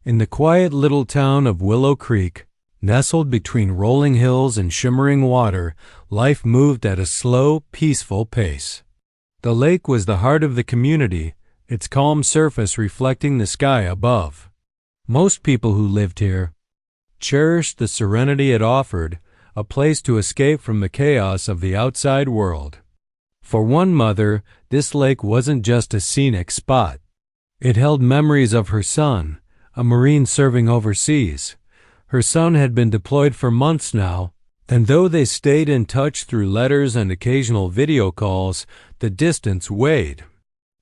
In the quiet little town of Willow Creek, nestled between rolling hills and shimmering water, life moved at a slow, peaceful pace. The lake was the heart of the community, its calm surface reflecting the sky above. Most people who lived here cherished the serenity it offered, a place to escape from the chaos of the outside world. For one mother, this lake wasn't just a scenic spot. It held memories of her son, a Marine serving overseas. Her son had been deployed for months now, and though they stayed in touch through letters and occasional video calls, the distance weighed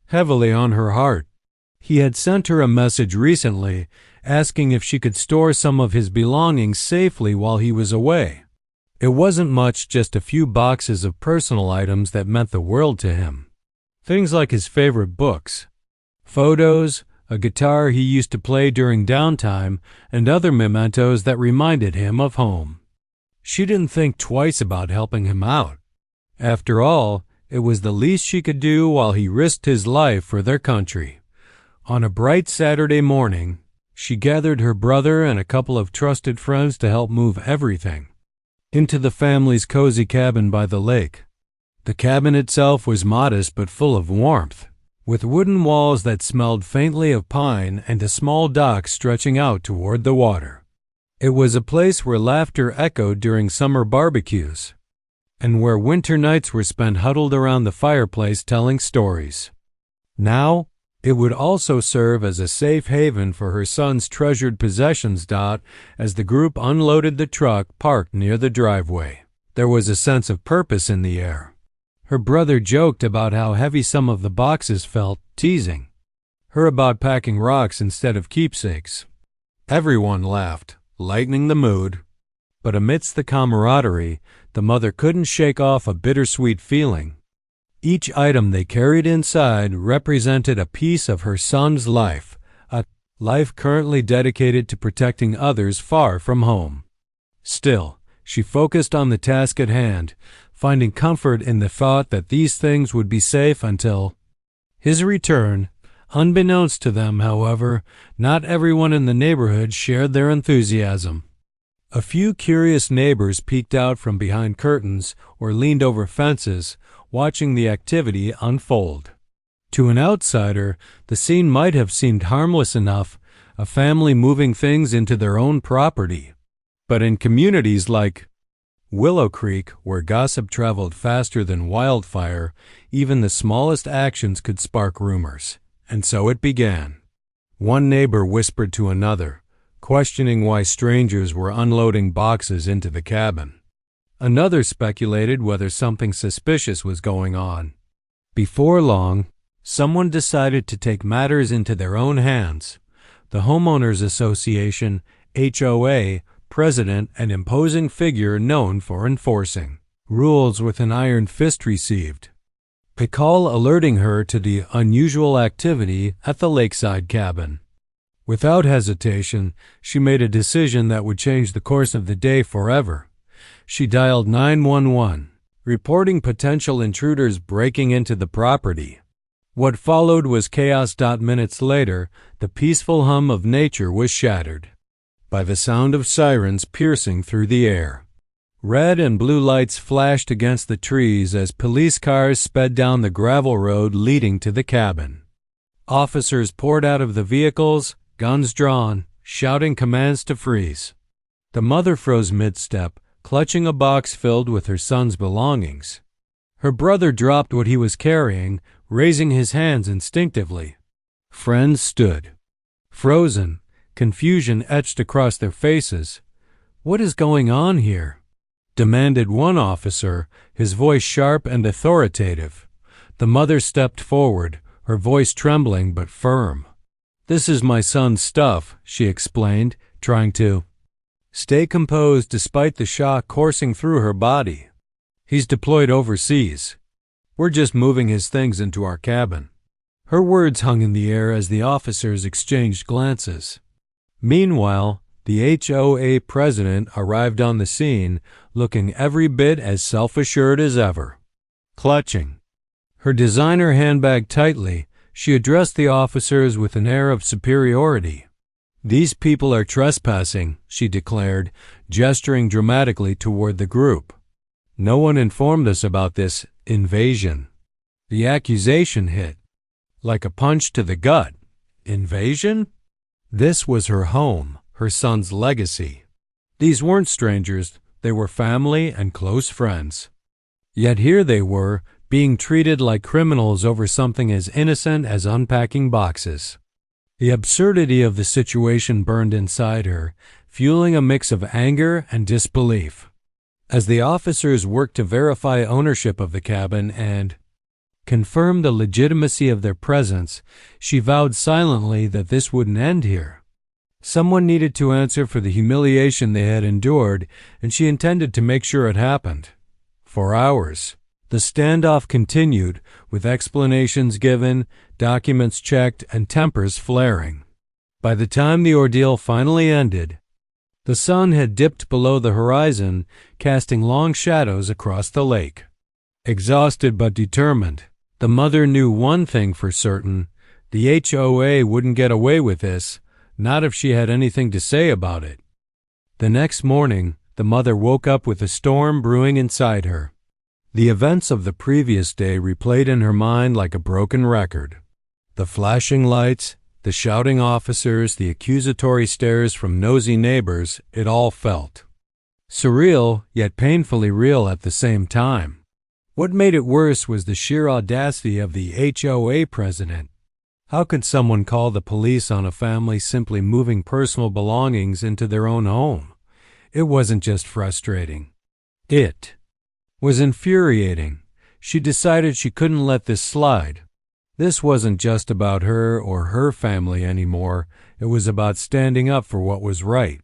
heavily on her heart. He had sent her a message recently, asking if she could store some of his belongings safely while he was away. It wasn't much, just a few boxes of personal items that meant the world to him. Things like his favorite books, photos, a guitar he used to play during downtime, and other mementos that reminded him of home. She didn't think twice about helping him out. After all, it was the least she could do while he risked his life for their country. On a bright Saturday morning, she gathered her brother and a couple of trusted friends to help move everything into the family's cozy cabin by the lake. The cabin itself was modest but full of warmth, with wooden walls that smelled faintly of pine and a small dock stretching out toward the water. It was a place where laughter echoed during summer barbecues, and where winter nights were spent huddled around the fireplace telling stories. Now, it would also serve as a safe haven for her son's treasured possessions. As the group unloaded the truck parked near the driveway, there was a sense of purpose in the air. Her brother joked about how heavy some of the boxes felt, teasing her about packing rocks instead of keepsakes. Everyone laughed, lightening the mood. But amidst the camaraderie, the mother couldn't shake off a bittersweet feeling. Each item they carried inside represented a piece of her son's life, a life currently dedicated to protecting others far from home. Still, she focused on the task at hand, finding comfort in the thought that these things would be safe until his return. Unbeknownst to them, however, not everyone in the neighborhood shared their enthusiasm. A few curious neighbors peeked out from behind curtains or leaned over fences, watching the activity unfold. To an outsider, the scene might have seemed harmless enough, a family moving things into their own property. But in communities like Willow Creek, where gossip traveled faster than wildfire, even the smallest actions could spark rumors. And so it began. One neighbor whispered to another, questioning why strangers were unloading boxes into the cabin. Another speculated whether something suspicious was going on. Before long, someone decided to take matters into their own hands. The Homeowners Association, HOA, president, an imposing figure known for enforcing rules with an iron fist, received a call alerting her to the unusual activity at the lakeside cabin. Without hesitation, she made a decision that would change the course of the day forever. She dialed 911, reporting potential intruders breaking into the property. What followed was chaos. Minutes later, the peaceful hum of nature was shattered by the sound of sirens piercing through the air. Red and blue lights flashed against the trees as police cars sped down the gravel road leading to the cabin. Officers poured out of the vehicles, guns drawn, shouting commands to freeze. The mother froze mid-step, clutching a box filled with her son's belongings. Her brother dropped what he was carrying, raising his hands instinctively. Friends stood frozen, confusion etched across their faces. "What is going on here?" demanded one officer, his voice sharp and authoritative. The mother stepped forward, her voice trembling but firm. "This is my son's stuff," she explained, trying to stay composed despite the shock coursing through her body. "He's deployed overseas. We're just moving his things into our cabin." Her words hung in the air as the officers exchanged glances. Meanwhile, the HOA president arrived on the scene, looking every bit as self-assured as ever. Clutching her designer handbag tightly, she addressed the officers with an air of superiority. "These people are trespassing," she declared, gesturing dramatically toward the group. "No one informed us about this invasion." The accusation hit like a punch to the gut. Invasion? This was her home, her son's legacy. These weren't strangers, they were family and close friends. Yet here they were, being treated like criminals over something as innocent as unpacking boxes. The absurdity of the situation burned inside her, fueling a mix of anger and disbelief. As the officers worked to verify ownership of the cabin and confirm the legitimacy of their presence, she vowed silently that this wouldn't end here. Someone needed to answer for the humiliation they had endured, and she intended to make sure it happened. For hours, the standoff continued, with explanations given, documents checked, and tempers flaring. By the time the ordeal finally ended, the sun had dipped below the horizon, casting long shadows across the lake. Exhausted but determined, the mother knew one thing for certain: the HOA wouldn't get away with this, not if she had anything to say about it. The next morning, the mother woke up with a storm brewing inside her. The events of the previous day replayed in her mind like a broken record. The flashing lights, the shouting officers, the accusatory stares from nosy neighbors, it all felt surreal, yet painfully real at the same time. What made it worse was the sheer audacity of the HOA president. How could someone call the police on a family simply moving personal belongings into their own home? It wasn't just frustrating. It was infuriating. She decided she couldn't let this slide. This wasn't just about her or her family anymore. It was about standing up for what was right.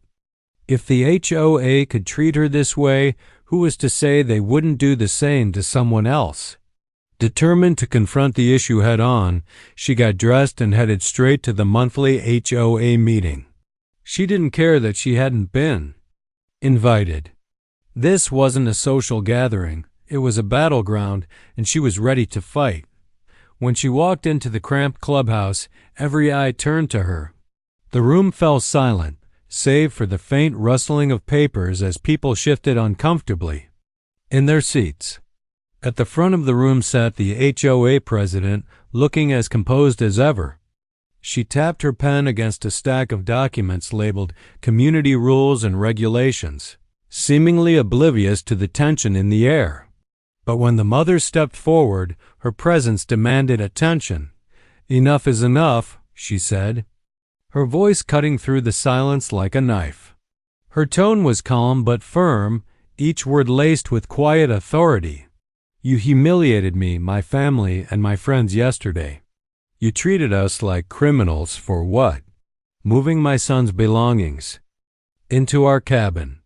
If the HOA could treat her this way, who was to say they wouldn't do the same to someone else? Determined to confront the issue head-on, she got dressed and headed straight to the monthly HOA meeting. She didn't care that she hadn't been invited. This wasn't a social gathering. It was a battleground, and she was ready to fight. When she walked into the cramped clubhouse, every eye turned to her. The room fell silent, save for the faint rustling of papers as people shifted uncomfortably in their seats. At the front of the room sat the HOA president, looking as composed as ever. She tapped her pen against a stack of documents labeled Community Rules and Regulations, seemingly oblivious to the tension in the air. But when the mother stepped forward, her presence demanded attention. "Enough is enough," she said, her voice cutting through the silence like a knife. Her tone was calm but firm, each word laced with quiet authority. "You humiliated me, my family, and my friends yesterday. You treated us like criminals for what? Moving my son's belongings into our cabin."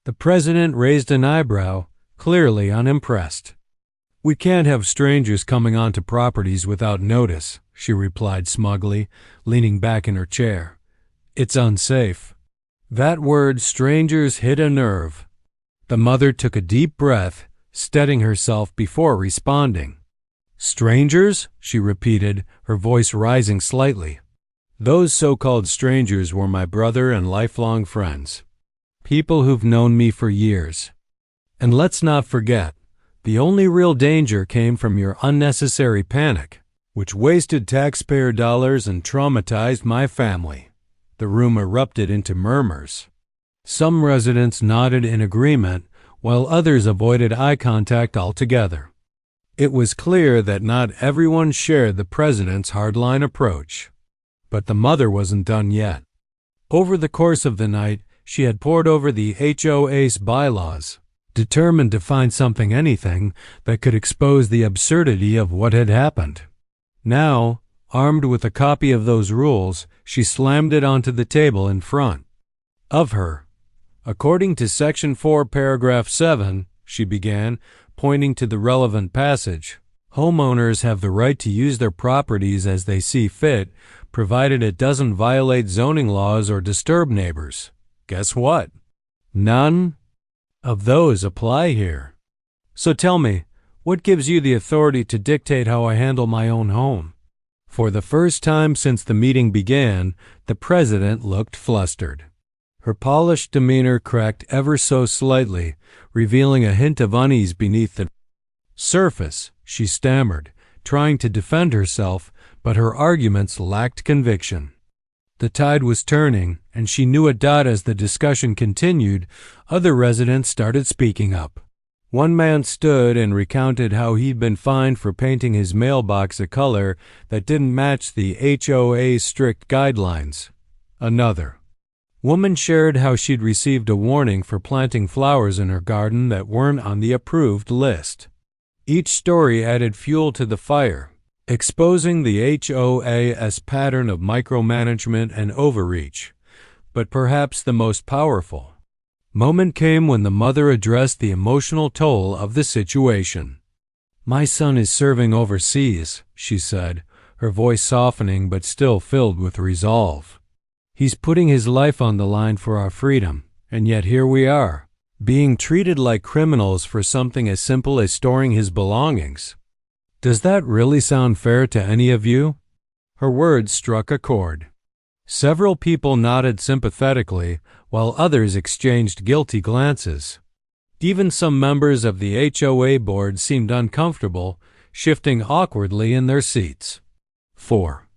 The president raised an eyebrow, clearly unimpressed. "We can't have strangers coming onto properties without notice," she replied smugly, leaning back in her chair. "It's unsafe." That word, strangers, hit a nerve. The mother took a deep breath, steadying herself before responding. "Strangers?" she repeated, her voice rising slightly. "Those so-called strangers were my brother and lifelong friends. People who've known me for years. And let's not forget, the only real danger came from your unnecessary panic, which wasted taxpayer dollars and traumatized my family." The room erupted into murmurs. Some residents nodded in agreement, while others avoided eye contact altogether. It was clear that not everyone shared the president's hardline approach. But the mother wasn't done yet. Over the course of the night, she had pored over the HOA's bylaws, determined to find anything that could expose the absurdity of what had happened. Now, armed with a copy of those rules, she slammed it onto the table in front of her. "According to Section 4, Paragraph 7, she began, pointing to the relevant passage, "homeowners have the right to use their properties as they see fit, provided it doesn't violate zoning laws or disturb neighbors." Guess what? None of those apply here. So tell me, what gives you the authority to dictate how I handle my own home? For the first time since the meeting began, the president looked flustered. Her polished demeanor cracked ever so slightly, revealing a hint of unease beneath the surface. She stammered, trying to defend herself, but her arguments lacked conviction. The tide was turning, and she knew it. As the discussion continued, other residents started speaking up. One man stood and recounted how he'd been fined for painting his mailbox a color that didn't match the HOA's strict guidelines. Another woman shared how she'd received a warning for planting flowers in her garden that weren't on the approved list. Each story added fuel to the fire, exposing the HOA's pattern of micromanagement and overreach. But perhaps the most powerful moment came when the mother addressed the emotional toll of the situation. "My son is serving overseas," she said, her voice softening but still filled with resolve. "He's putting his life on the line for our freedom, and yet here we are, being treated like criminals for something as simple as storing his belongings. Does that really sound fair to any of you?" Her words struck a chord. Several people nodded sympathetically, while others exchanged guilty glances. Even some members of the HOA board seemed uncomfortable, shifting awkwardly in their seats. 4.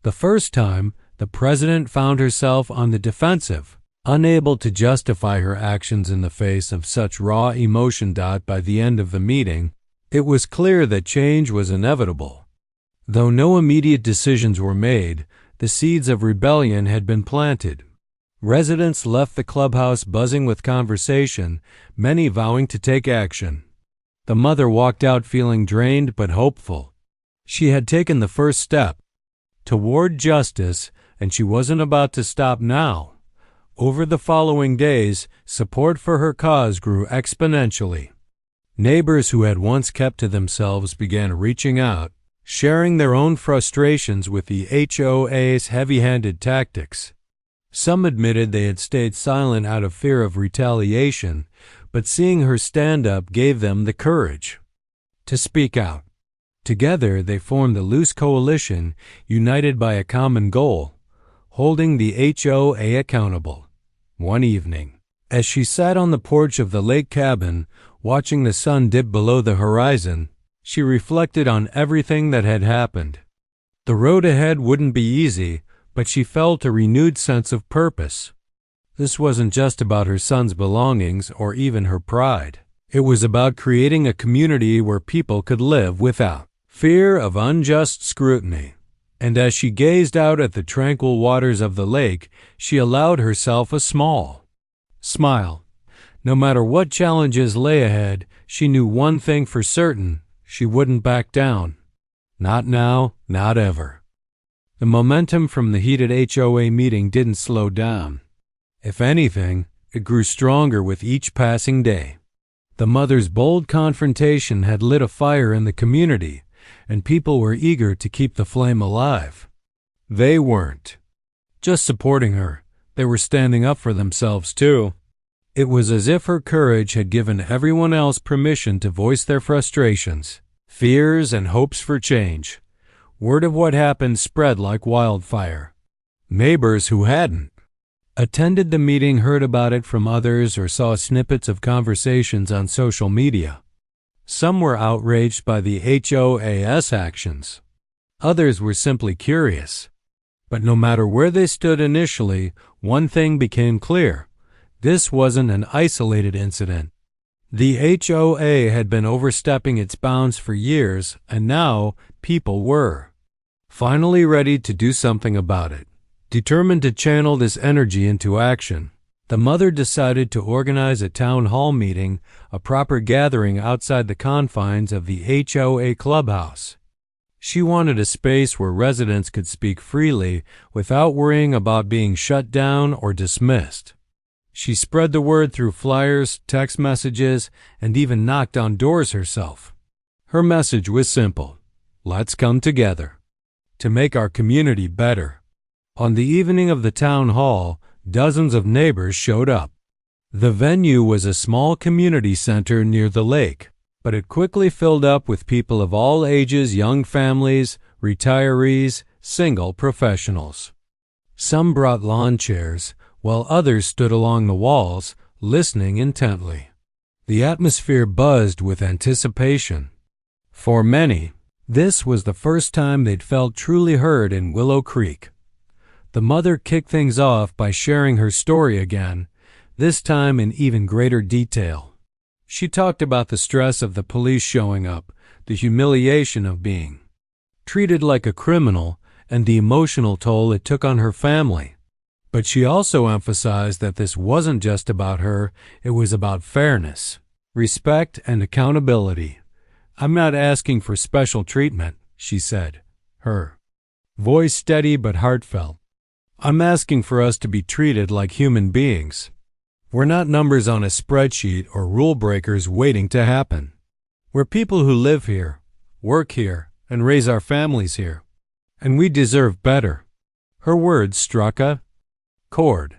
The first time, the president found herself on the defensive, unable to justify her actions in the face of such raw emotion. By the end of the meeting, it was clear that change was inevitable. Though no immediate decisions were made, the seeds of rebellion had been planted. Residents left the clubhouse buzzing with conversation, many vowing to take action. The mother walked out feeling drained but hopeful. She had taken the first step toward justice, and she wasn't about to stop now. Over the following days, support for her cause grew exponentially. Neighbors who had once kept to themselves began reaching out, sharing their own frustrations with the HOA's heavy-handed tactics. Some admitted they had stayed silent out of fear of retaliation, but seeing her stand up gave them the courage to speak out. Together, they formed a loose coalition, united by a common goal: holding the HOA accountable. One evening, as she sat on the porch of the lake cabin, watching the sun dip below the horizon, she reflected on everything that had happened. The road ahead wouldn't be easy, but she felt a renewed sense of purpose. This wasn't just about her son's belongings or even her pride. It was about creating a community where people could live without fear of unjust scrutiny. And as she gazed out at the tranquil waters of the lake, she allowed herself a small smile. No matter what challenges lay ahead, she knew one thing for certain: she wouldn't back down. Not now, not ever. The momentum from the heated HOA meeting didn't slow down. If anything, it grew stronger with each passing day. The mother's bold confrontation had lit a fire in the community, and people were eager to keep the flame alive. They weren't just supporting her, they were standing up for themselves too. It was as if her courage had given everyone else permission to voice their frustrations, fears, and hopes for change. Word of what happened spread like wildfire. Neighbors who hadn't attended the meeting heard about it from others or saw snippets of conversations on social media. Some were outraged by the HOA's actions. Others were simply curious. But no matter where they stood initially, one thing became clear: this wasn't an isolated incident. The HOA had been overstepping its bounds for years, and now people were finally ready to do something about it. Determined to channel this energy into action, the mother decided to organize a town hall meeting, a proper gathering outside the confines of the HOA clubhouse. She wanted a space where residents could speak freely without worrying about being shut down or dismissed. She spread the word through flyers, text messages, and even knocked on doors herself. Her message was simple: let's come together to make our community better. On the evening of the town hall, dozens of neighbors showed up. The venue was a small community center near the lake, but it quickly filled up with people of all ages: young families, retirees, single professionals. Some brought lawn chairs, while others stood along the walls, listening intently. The atmosphere buzzed with anticipation. For many, this was the first time they'd felt truly heard in Willow Creek. The mother kicked things off by sharing her story again, this time in even greater detail. She talked about the stress of the police showing up, the humiliation of being treated like a criminal, and the emotional toll it took on her family. But she also emphasized that this wasn't just about her, it was about fairness, respect, and accountability. "I'm not asking for special treatment," she said, her voice steady but heartfelt. "I'm asking for us to be treated like human beings. We're not numbers on a spreadsheet or rule breakers waiting to happen. We're people who live here, work here, and raise our families here. And we deserve better." Her words struck a chord.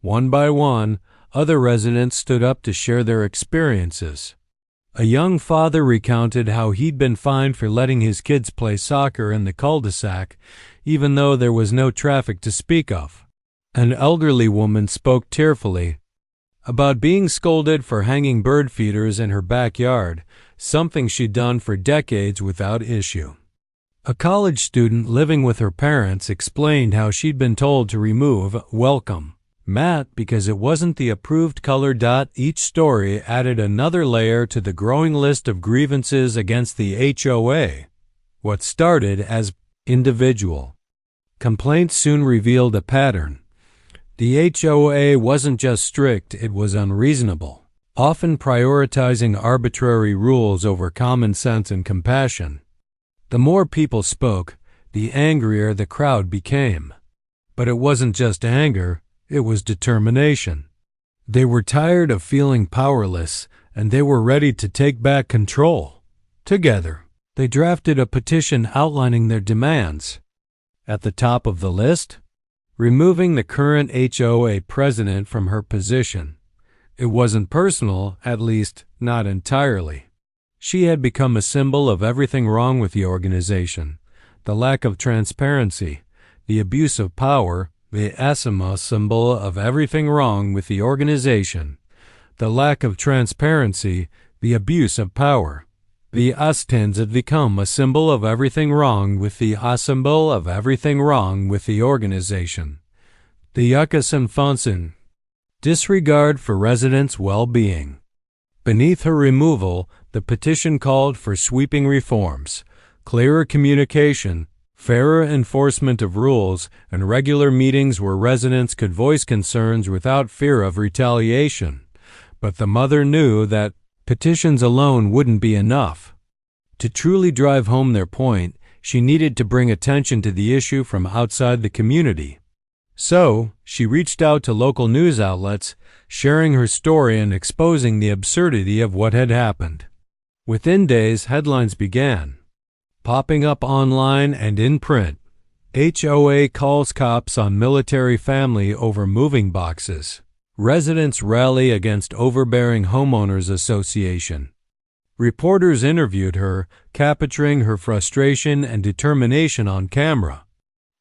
One by one, other residents stood up to share their experiences. A young father recounted how he'd been fined for letting his kids play soccer in the cul-de-sac, even though there was no traffic to speak of. An elderly woman spoke tearfully about being scolded for hanging bird feeders in her backyard, something she'd done for decades without issue. A college student living with her parents explained how she'd been told to remove "welcome" mat because it wasn't the approved color. Each story added another layer to the growing list of grievances against the HOA. What started as individual complaints soon revealed a pattern. The HOA wasn't just strict, it was unreasonable, often prioritizing arbitrary rules over common sense and compassion. The more people spoke, the angrier the crowd became. But it wasn't just anger, it was determination. They were tired of feeling powerless, and they were ready to take back control. Together, they drafted a petition outlining their demands. At the top of the list, removing the current HOA president from her position. It wasn't personal, at least not entirely. She had become a symbol of everything wrong with the organization: the lack of transparency, the abuse of power, the ASIMA symbol of everything wrong with the organization, the lack of transparency, the abuse of power. The ASTANs had become a symbol of everything wrong with the symbol of everything wrong with the organization. The Yucca-Sanfonsin, disregard for residents' well-being. Beneath her removal, the petition called for sweeping reforms, clearer communication, fairer enforcement of rules, and regular meetings where residents could voice concerns without fear of retaliation. But the mother knew that petitions alone wouldn't be enough. To truly drive home their point, she needed to bring attention to the issue from outside the community. So, she reached out to local news outlets, sharing her story and exposing the absurdity of what had happened. Within days, headlines began popping up online and in print. HOA calls cops on military family over moving boxes. Residents rally against overbearing homeowners association. Reporters interviewed her, capturing her frustration and determination on camera.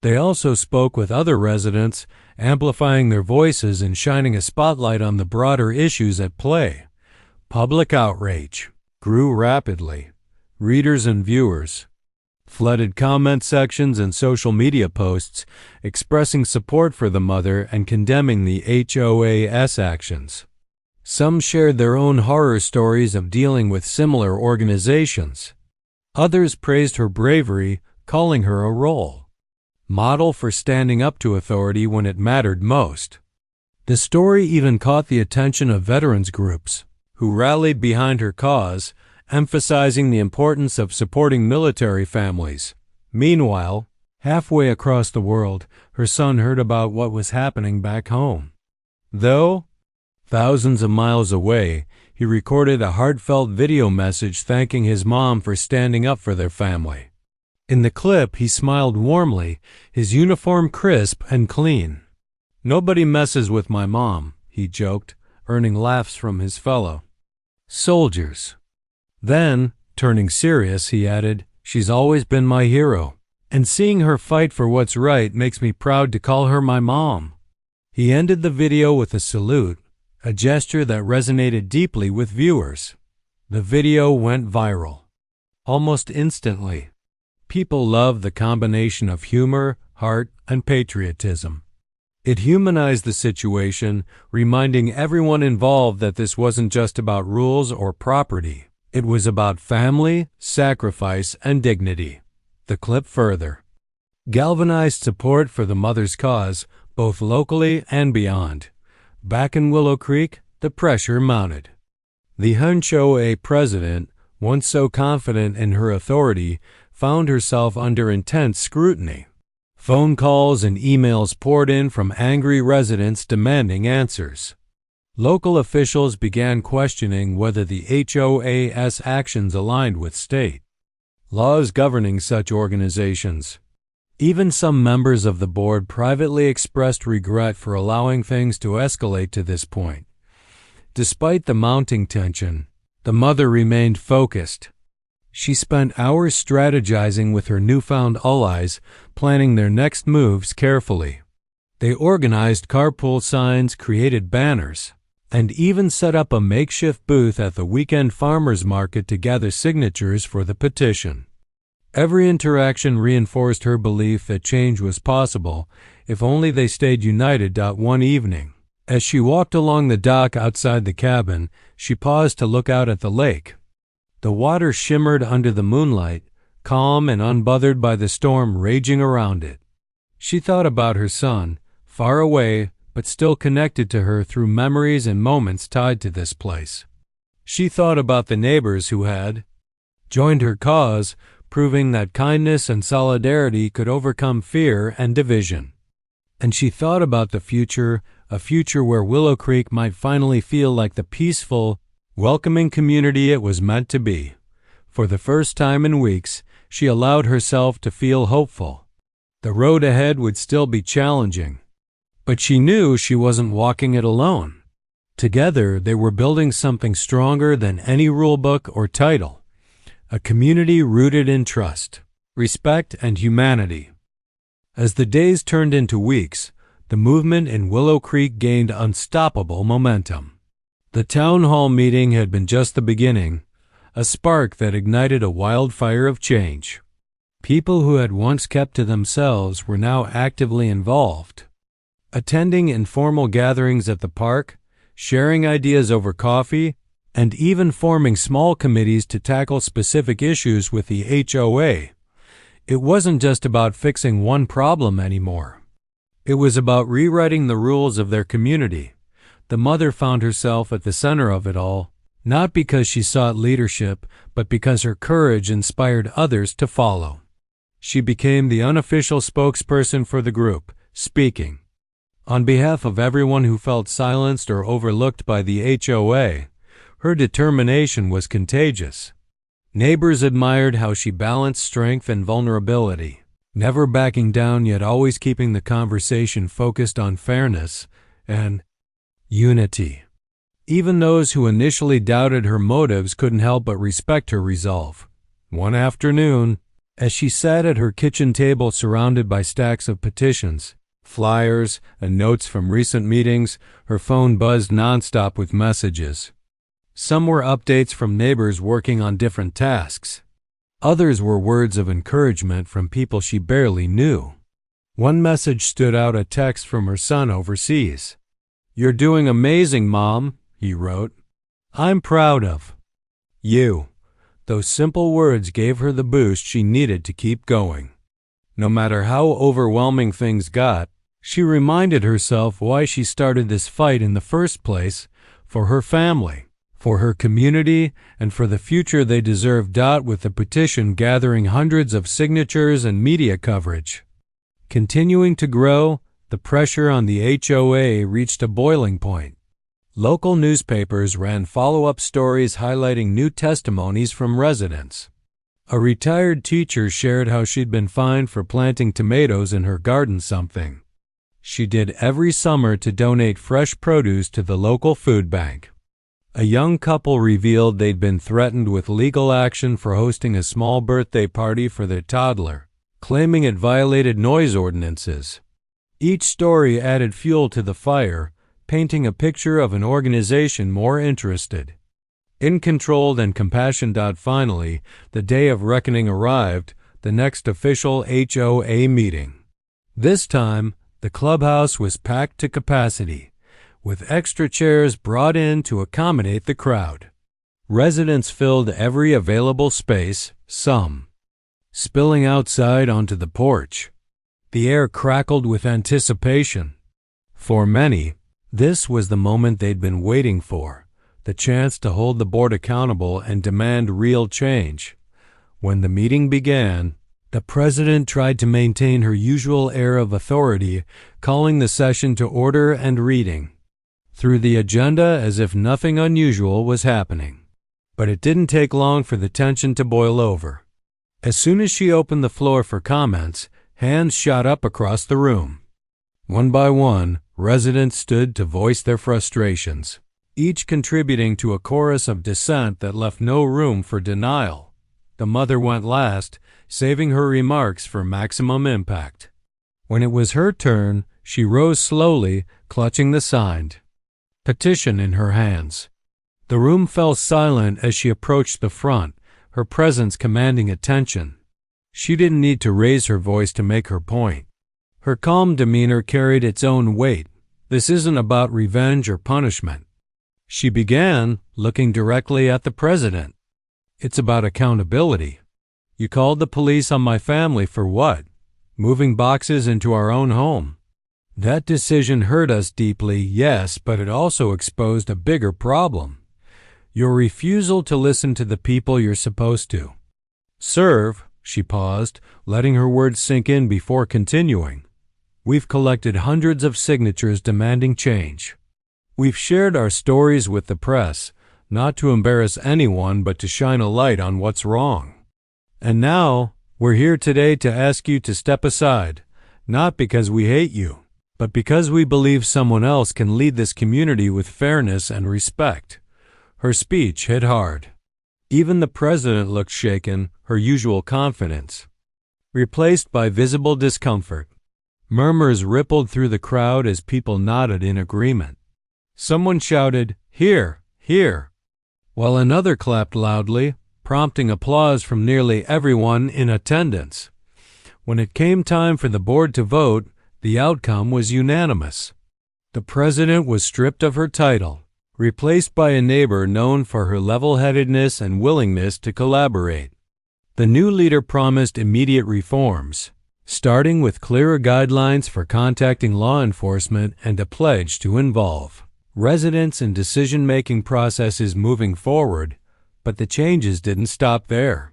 They also spoke with other residents, amplifying their voices and shining a spotlight on the broader issues at play. Public outrage grew rapidly. Readers and viewers flooded comment sections and social media posts, expressing support for the mother and condemning the HOA's actions. Some shared their own horror stories of dealing with similar organizations. Others praised her bravery, calling her a role model for standing up to authority when it mattered most. The story even caught the attention of veterans groups, who rallied behind her cause, emphasizing the importance of supporting military families. Meanwhile, halfway across the world, her son heard about what was happening back home. Though thousands of miles away, he recorded a heartfelt video message thanking his mom for standing up for their family. In the clip, he smiled warmly, his uniform crisp and clean. "Nobody messes with my mom," he joked, earning laughs from his fellow soldiers. Then, turning serious, he added, "She's always been my hero." And seeing her fight for what's right makes me proud to call her my mom." He ended the video with a salute, a gesture that resonated deeply with viewers. The video went viral. Almost instantly. People loved the combination of humor, heart, and patriotism. It humanized the situation, reminding everyone involved that this wasn't just about rules or property. It was about family, sacrifice, and dignity. The clip further galvanized support for the mother's cause, both locally and beyond. Back in Willow Creek, the pressure mounted. The HOA president, once so confident in her authority, found herself under intense scrutiny. Phone calls and emails poured in from angry residents demanding answers. Local officials began questioning whether the HOA's actions aligned with state laws governing such organizations. Even some members of the board privately expressed regret for allowing things to escalate to this point. Despite the mounting tension, the mother remained focused. She spent hours strategizing with her newfound allies, planning their next moves carefully. They organized carpool signs, created banners, and even set up a makeshift booth at the weekend farmers market to gather signatures for the petition. Every interaction reinforced her belief that change was possible if only they stayed united. One evening, as she walked along the dock outside the cabin, she paused to look out at the lake. The water shimmered under the moonlight, calm and unbothered by the storm raging around it. She thought about her son, far away but still connected to her through memories and moments tied to this place. She thought about the neighbors who had joined her cause, proving that kindness and solidarity could overcome fear and division. And she thought about the future, a future where Willow Creek might finally feel like the peaceful, welcoming community it was meant to be. For the first time in weeks, she allowed herself to feel hopeful. The road ahead would still be challenging, but she knew she wasn't walking it alone. Together, they were building something stronger than any rulebook or title, a community rooted in trust, respect, and humanity. As the days turned into weeks, the movement in Willow Creek gained unstoppable momentum. The town hall meeting had been just the beginning, a spark that ignited a wildfire of change. People who had once kept to themselves were now actively involved, attending informal gatherings at the park, sharing ideas over coffee, and even forming small committees to tackle specific issues with the HOA. It wasn't just about fixing one problem anymore. It was about rewriting the rules of their community. The mother found herself at the center of it all, not because she sought leadership, but because her courage inspired others to follow. She became the unofficial spokesperson for the group, speaking on behalf of everyone who felt silenced or overlooked by the HOA. Her determination was contagious. Neighbors admired how she balanced strength and vulnerability, never backing down yet always keeping the conversation focused on fairness and unity. Even those who initially doubted her motives couldn't help but respect her resolve. One afternoon, as she sat at her kitchen table surrounded by stacks of petitions, flyers, and notes from recent meetings, her phone buzzed nonstop with messages. Some were updates from neighbors working on different tasks. Others were words of encouragement from people she barely knew. One message stood out, a text from her son overseas. "You're doing amazing, Mom," he wrote. "I'm proud of you." Those simple words gave her the boost she needed to keep going. No matter how overwhelming things got, she reminded herself why she started this fight in the first place: for her family, for her community, and for the future they deserved. With the petition gathering hundreds of signatures and media coverage continuing to grow, the pressure on the HOA reached a boiling point. Local newspapers ran follow-up stories highlighting new testimonies from residents. A retired teacher shared how she'd been fined for planting tomatoes in her garden, something she did every summer to donate fresh produce to the local food bank. A young couple revealed they'd been threatened with legal action for hosting a small birthday party for their toddler, claiming it violated noise ordinances. Each story added fuel to the fire, painting a picture of an organization more interested in control than compassion. Finally, the day of reckoning arrived, the next official HOA meeting. This time, the clubhouse was packed to capacity, with extra chairs brought in to accommodate the crowd. Residents filled every available space, some spilling outside onto the porch. The air crackled with anticipation. For many, this was the moment they'd been waiting for, the chance to hold the board accountable and demand real change. When the meeting began, the president tried to maintain her usual air of authority, calling the session to order and reading through the agenda as if nothing unusual was happening. But it didn't take long for the tension to boil over. As soon as she opened the floor for comments, hands shot up across the room. One by one, residents stood to voice their frustrations, each contributing to a chorus of dissent that left no room for denial. The mother went last, saving her remarks for maximum impact. When it was her turn, she rose slowly, clutching the signed petition in her hands. The room fell silent as she approached the front, her presence commanding attention. She didn't need to raise her voice to make her point. Her calm demeanor carried its own weight. This isn't about revenge or punishment. She began, looking directly at the president. It's about accountability. You called the police on my family for what? Moving boxes into our own home. That decision hurt us deeply, yes, but it also exposed a bigger problem. Your refusal to listen to the people you're supposed to serve. She paused, letting her words sink in before continuing. We've collected hundreds of signatures demanding change. We've shared our stories with the press, not to embarrass anyone but to shine a light on what's wrong. And now, we're here today to ask you to step aside, not because we hate you, but because we believe someone else can lead this community with fairness and respect. Her speech hit hard. Even the president looked shaken, her usual confidence replaced by visible discomfort. Murmurs rippled through the crowd as people nodded in agreement. Someone shouted, "Here, here," while another clapped loudly, prompting applause from nearly everyone in attendance. When it came time for the board to vote, the outcome was unanimous. The president was stripped of her title, replaced by a neighbor known for her level-headedness and willingness to collaborate. The new leader promised immediate reforms, starting with clearer guidelines for contacting law enforcement and a pledge to involve residents in decision-making processes moving forward, but the changes didn't stop there.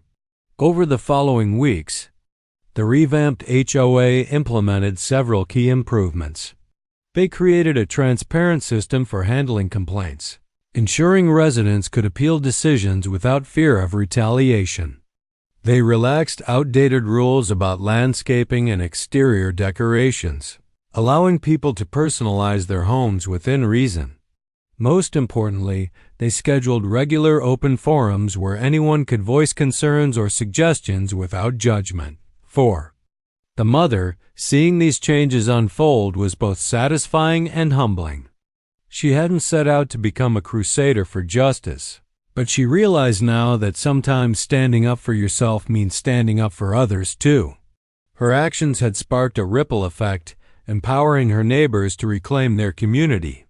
Over the following weeks, the revamped HOA implemented several key improvements. They created a transparent system for handling complaints, ensuring residents could appeal decisions without fear of retaliation. They relaxed outdated rules about landscaping and exterior decorations, allowing people to personalize their homes within reason. Most importantly, they scheduled regular open forums where anyone could voice concerns or suggestions without judgment. 4. The mother, seeing these changes unfold, was both satisfying and humbling. She hadn't set out to become a crusader for justice, but she realized now that sometimes standing up for yourself means standing up for others too. Her actions had sparked a ripple effect, empowering her neighbors to reclaim their community,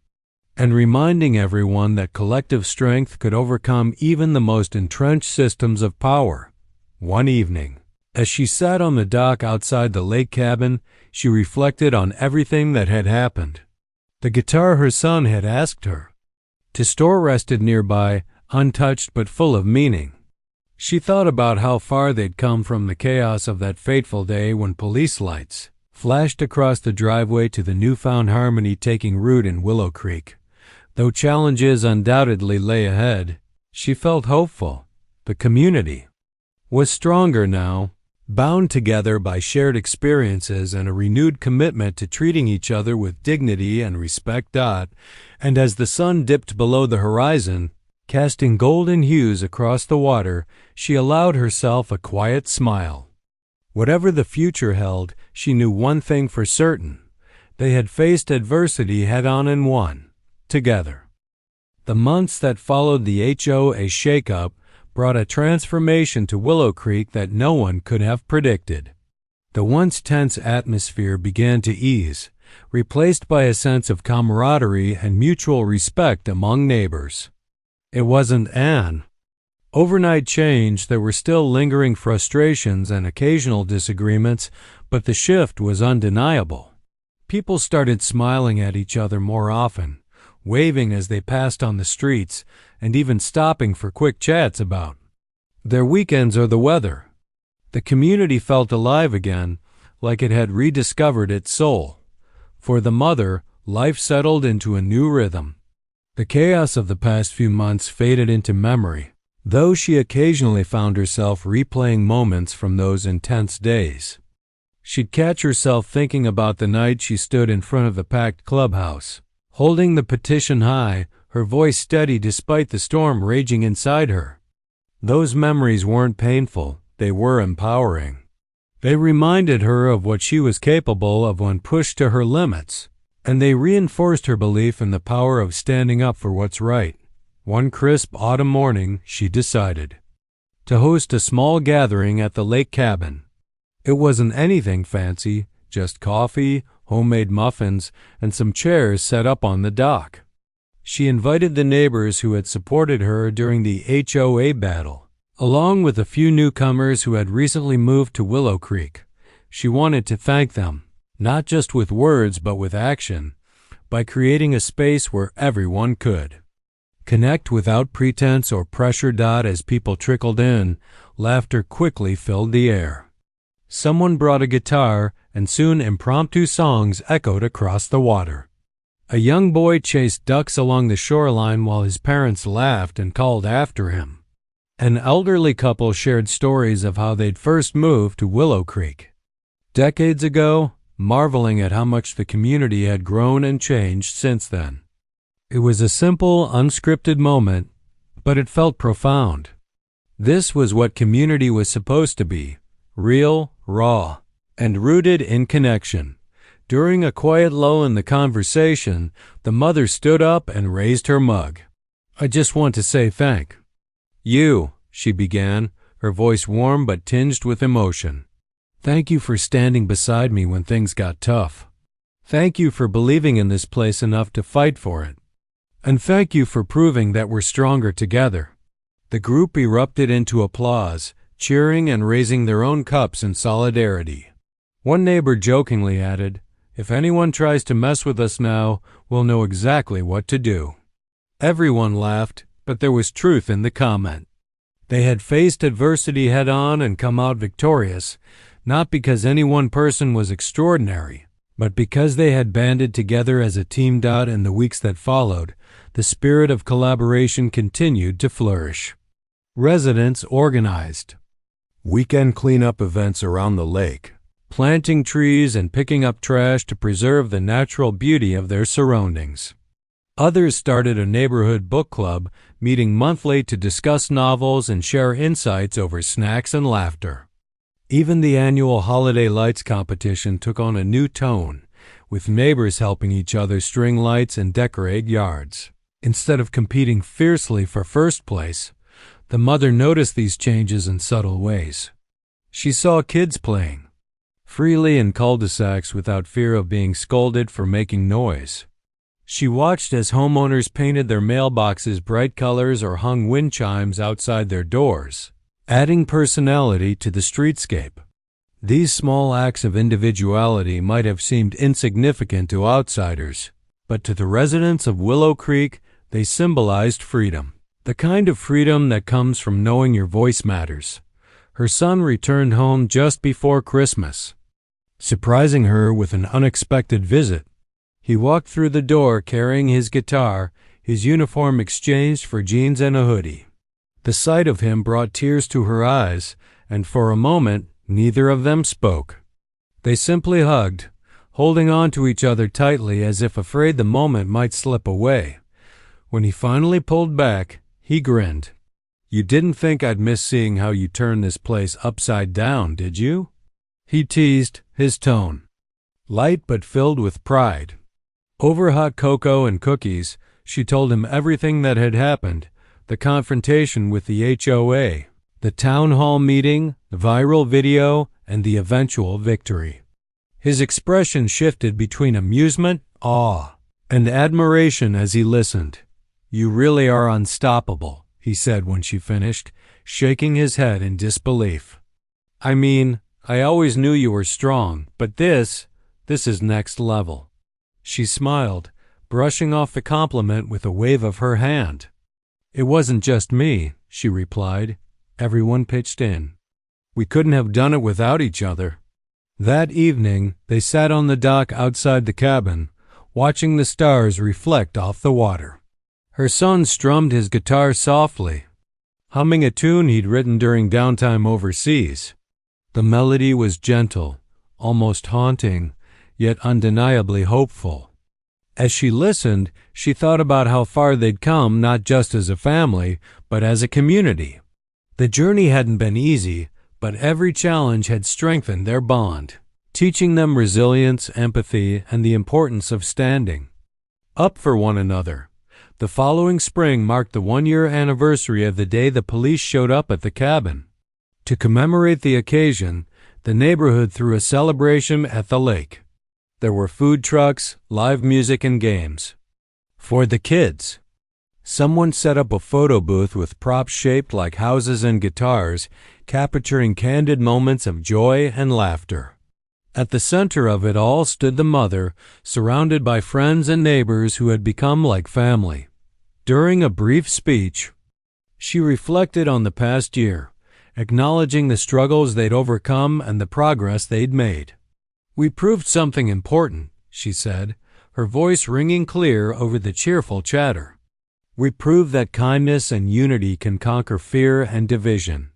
and reminding everyone that collective strength could overcome even the most entrenched systems of power. One evening, as she sat on the dock outside the lake cabin, she reflected on everything that had happened. The guitar her son had asked her to store rested nearby, untouched but full of meaning. She thought about how far they'd come from the chaos of that fateful day when police lights flashed across the driveway to the newfound harmony taking root in Willow Creek. Though challenges undoubtedly lay ahead, she felt hopeful. The community was stronger now, bound together by shared experiences and a renewed commitment to treating each other with dignity and respect. And as the sun dipped below the horizon, casting golden hues across the water, she allowed herself a quiet smile. Whatever the future held, she knew one thing for certain. They had faced adversity head-on and won, together. The months that followed the HOA shakeup brought a transformation to Willow Creek that no one could have predicted. The once tense atmosphere began to ease, replaced by a sense of camaraderie and mutual respect among neighbors. It wasn't an overnight change. There were still lingering frustrations and occasional disagreements, but the shift was undeniable. People started smiling at each other more often, waving as they passed on the streets, and even stopping for quick chats about their weekends or the weather. The community felt alive again, like it had rediscovered its soul. For the mother, life settled into a new rhythm. The chaos of the past few months faded into memory, though she occasionally found herself replaying moments from those intense days. She'd catch herself thinking about the night she stood in front of the packed clubhouse, holding the petition high, her voice steady despite the storm raging inside her. Those memories weren't painful, they were empowering. They reminded her of what she was capable of when pushed to her limits, and they reinforced her belief in the power of standing up for what's right. One crisp autumn morning, she decided to host a small gathering at the lake cabin. It wasn't anything fancy, just coffee, homemade muffins, and some chairs set up on the dock. She invited the neighbors who had supported her during the HOA battle, along with a few newcomers who had recently moved to Willow Creek. She wanted to thank them, not just with words but with action, by creating a space where everyone could connect without pretense or pressure. As people trickled in, laughter quickly filled the air. Someone brought a guitar, and soon impromptu songs echoed across the water. A young boy chased ducks along the shoreline while his parents laughed and called after him. An elderly couple shared stories of how they'd first moved to Willow Creek decades ago, marveling at how much the community had grown and changed since then. It was a simple, unscripted moment, but it felt profound. This was what community was supposed to be: real, raw, and rooted in connection. During a quiet lull in the conversation, the mother stood up and raised her mug. "I just want to say thank you," she began, her voice warm but tinged with emotion. "Thank you for standing beside me when things got tough. Thank you for believing in this place enough to fight for it. And thank you for proving that we're stronger together." The group erupted into applause, cheering and raising their own cups in solidarity. One neighbor jokingly added, "If anyone tries to mess with us now, we'll know exactly what to do." Everyone laughed, but there was truth in the comment. They had faced adversity head-on and come out victorious, not because any one person was extraordinary, but because they had banded together as a team. In the weeks that followed, the spirit of collaboration continued to flourish. Residents organized weekend cleanup events around the lake, planting trees and picking up trash to preserve the natural beauty of their surroundings. Others started a neighborhood book club, meeting monthly to discuss novels and share insights over snacks and laughter. Even the annual holiday lights competition took on a new tone, with neighbors helping each other string lights and decorate yards. Instead of competing fiercely for first place, the mother noticed these changes in subtle ways. She saw kids playing freely in cul-de-sacs without fear of being scolded for making noise. She watched as homeowners painted their mailboxes bright colors or hung wind chimes outside their doors, adding personality to the streetscape. These small acts of individuality might have seemed insignificant to outsiders, but to the residents of Willow Creek, they symbolized freedom. The kind of freedom that comes from knowing your voice matters. Her son returned home just before Christmas, surprising her with an unexpected visit. He walked through the door carrying his guitar, his uniform exchanged for jeans and a hoodie. The sight of him brought tears to her eyes, and for a moment, neither of them spoke. They simply hugged, holding on to each other tightly as if afraid the moment might slip away. When he finally pulled back, he grinned. "You didn't think I'd miss seeing how you turned this place upside down, did you?" he teased, his tone light but filled with pride. Over hot cocoa and cookies, she told him everything that had happened, the confrontation with the HOA, the town hall meeting, the viral video, and the eventual victory. His expression shifted between amusement, awe, and admiration as he listened. "You really are unstoppable," he said when she finished, shaking his head in disbelief. "I mean, I always knew you were strong, but this is next level." She smiled, brushing off the compliment with a wave of her hand. "It wasn't just me," she replied. "Everyone pitched in. We couldn't have done it without each other." That evening, they sat on the dock outside the cabin, watching the stars reflect off the water. Her son strummed his guitar softly, humming a tune he'd written during downtime overseas. The melody was gentle, almost haunting, yet undeniably hopeful. As she listened, she thought about how far they'd come not just as a family, but as a community. The journey hadn't been easy, but every challenge had strengthened their bond, teaching them resilience, empathy, and the importance of standing up for one another. The following spring marked the one-year anniversary of the day the police showed up at the cabin. To commemorate the occasion, the neighborhood threw a celebration at the lake. There were food trucks, live music, and games. For the kids, someone set up a photo booth with props shaped like houses and guitars, capturing candid moments of joy and laughter. At the center of it all stood the mother, surrounded by friends and neighbors who had become like family. During a brief speech, she reflected on the past year, acknowledging the struggles they'd overcome and the progress they'd made. "We proved something important," she said, her voice ringing clear over the cheerful chatter. "We proved that kindness and unity can conquer fear and division.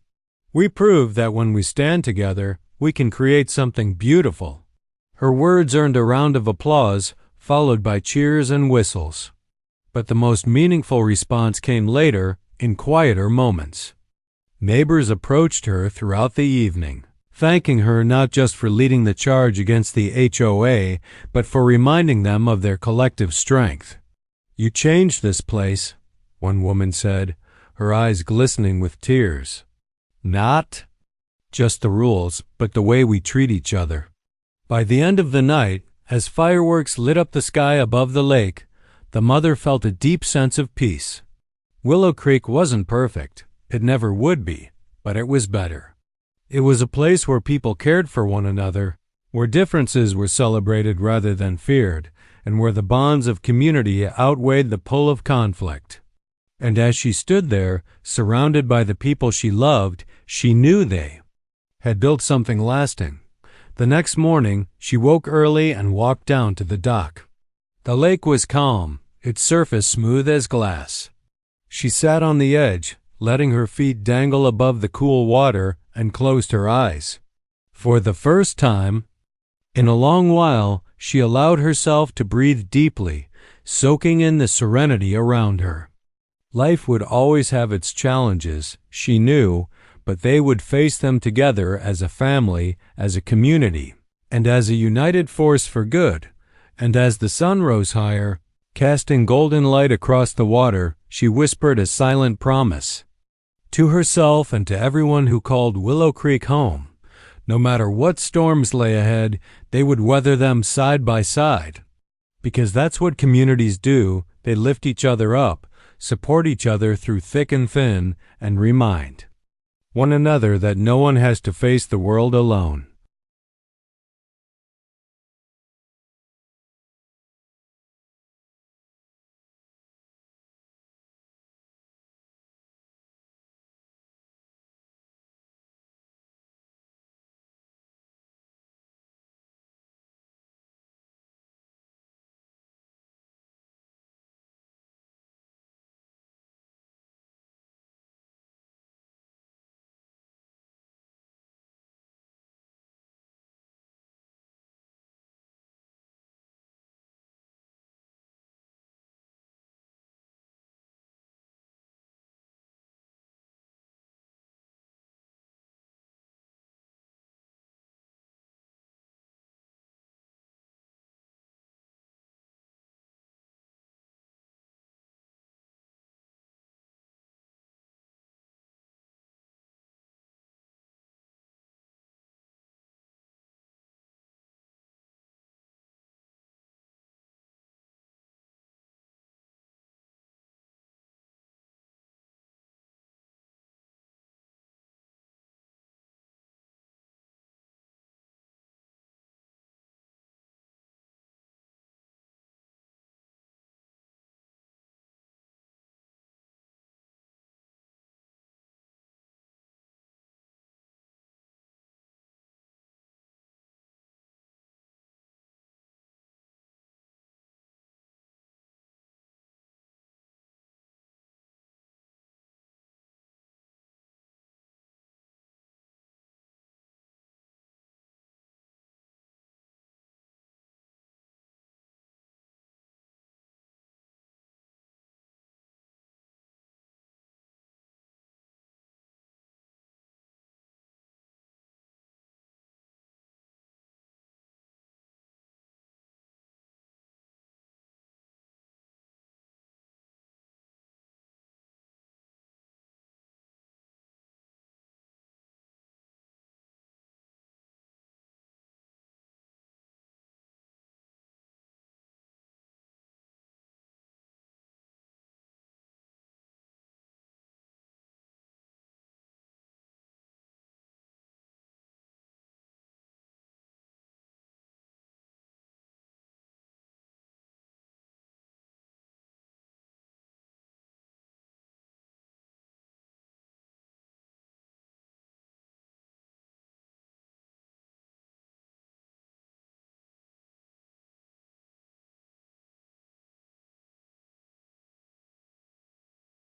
We proved that when we stand together, we can create something beautiful." Her words earned a round of applause, followed by cheers and whistles. But the most meaningful response came later, in quieter moments. Neighbors approached her throughout the evening, thanking her not just for leading the charge against the HOA, but for reminding them of their collective strength. "You changed this place," one woman said, her eyes glistening with tears. "Not just the rules, but the way we treat each other." By the end of the night, as fireworks lit up the sky above the lake, the mother felt a deep sense of peace. Willow Creek wasn't perfect. It never would be, but it was better. It was a place where people cared for one another, where differences were celebrated rather than feared, and where the bonds of community outweighed the pull of conflict. And as she stood there, surrounded by the people she loved, she knew they had built something lasting. The next morning, she woke early and walked down to the dock. The lake was calm, its surface smooth as glass. She sat on the edge, letting her feet dangle above the cool water, and closed her eyes. For the first time in a long while, she allowed herself to breathe deeply, soaking in the serenity around her. Life would always have its challenges, she knew, but they would face them together as a family, as a community, and as a united force for good. And as the sun rose higher, casting golden light across the water, she whispered a silent promise to herself and to everyone who called Willow Creek home. No matter what storms lay ahead, they would weather them side by side. Because that's what communities do. They lift each other up, support each other through thick and thin, and remind one another that no one has to face the world alone.